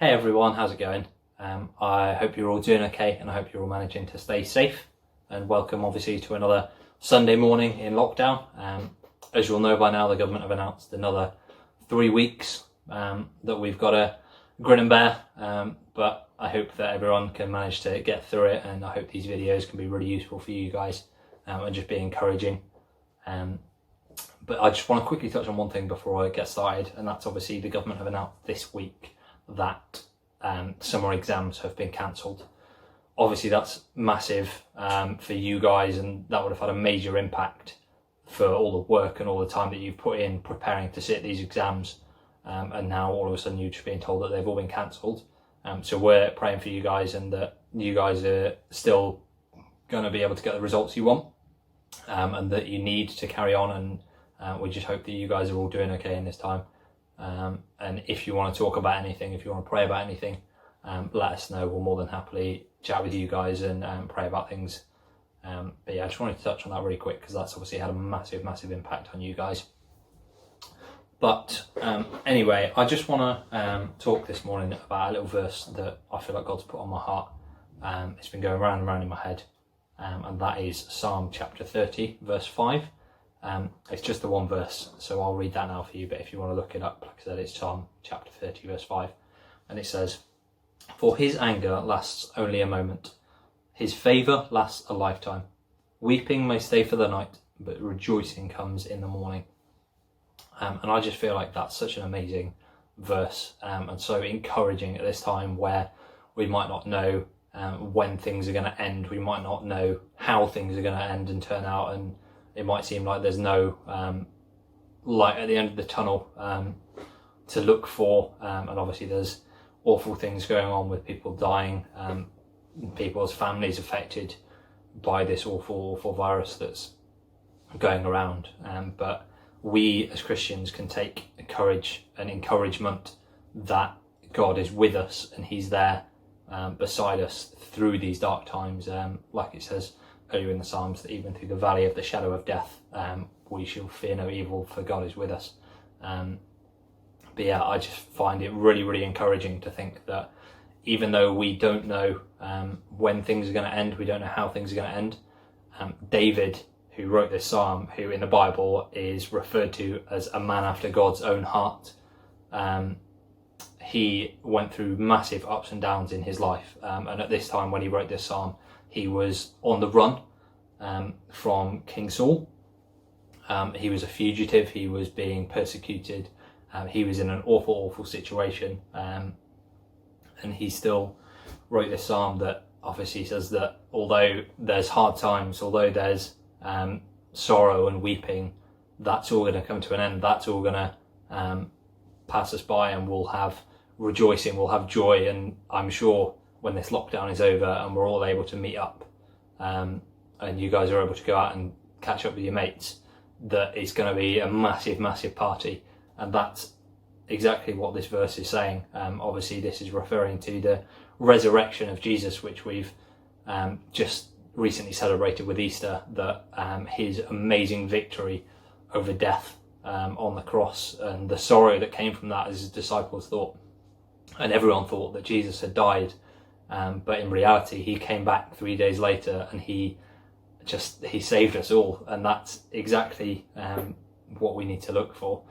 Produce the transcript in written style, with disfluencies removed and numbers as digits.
Hey everyone, how's it going? I hope you're all doing okay and I hope you're all managing to stay safe, and welcome obviously to another Sunday morning in lockdown. As you'll know by now, the government have announced another 3 weeks that we've got to grin and bear, but I hope that everyone can manage to get through it, and I hope these videos can be really useful for you guys and just be encouraging. But I just want to quickly touch on one thing before I get started, and that's obviously the government have announced this week that summer exams have been cancelled. Obviously that's massive for you guys, and that would have had a major impact for all the work and all the time that you've put in preparing to sit these exams, and now all of a sudden you're just being told that they've all been cancelled. So we're praying for you guys, and that you guys are still going to be able to get the results you want, and that you need to carry on, and we just hope that you guys are all doing okay in this time. And if you want to talk about anything, if you want to pray about anything, let us know. We'll more than happily chat with you guys and pray about things. But yeah, I just wanted to touch on that really quick because that's obviously had a massive impact on you guys. But anyway, I just want to talk this morning about a little verse that I feel like God's put on my heart. It's been going round and round in my head, and that is Psalm chapter 30 verse 5. It's just the one verse, so I'll read that now for you, but if you want to look it up, like I said, it's Psalm chapter 30 verse 5, and it says, "For his anger lasts only a moment, his favour lasts a lifetime. Weeping may stay for the night, but rejoicing comes in the morning." And I just feel like that's such an amazing verse, and so encouraging at this time where we might not know when things are going to end, we might not know how things are going to end and turn out, and it might seem like there's no light at the end of the tunnel to look for, and obviously there's awful things going on with people dying, people's families affected by this awful virus that's going around, but we as Christians can take courage and encouragement that God is with us and he's there beside us through these dark times, like it says earlier in the Psalms, that even through the valley of the shadow of death, we shall fear no evil, for God is with us. But yeah, I just find it really encouraging to think that even though we don't know when things are going to end, we don't know how things are going to end, David, who wrote this psalm, who in the Bible is referred to as a man after God's own heart, he went through massive ups and downs in his life, and at this time when he wrote this psalm, he was on the run from King Saul. He was a fugitive, he was being persecuted, he was in an awful situation, and he still wrote this psalm that obviously says that although there's hard times, although there's sorrow and weeping, that's all going to come to an end, that's all going to pass us by, and we'll have rejoicing, we'll have joy. And I'm sure when this lockdown is over and we're all able to meet up, and you guys are able to go out and catch up with your mates, that it's going to be a massive party. And that's exactly what this verse is saying. Obviously this is referring to the resurrection of Jesus, which we've just recently celebrated with Easter, that his amazing victory over death on the cross, and the sorrow that came from that, as his disciples thought, and everyone thought that Jesus had died, but in reality he came back 3 days later and he saved us all. And that's exactly what we need to look for.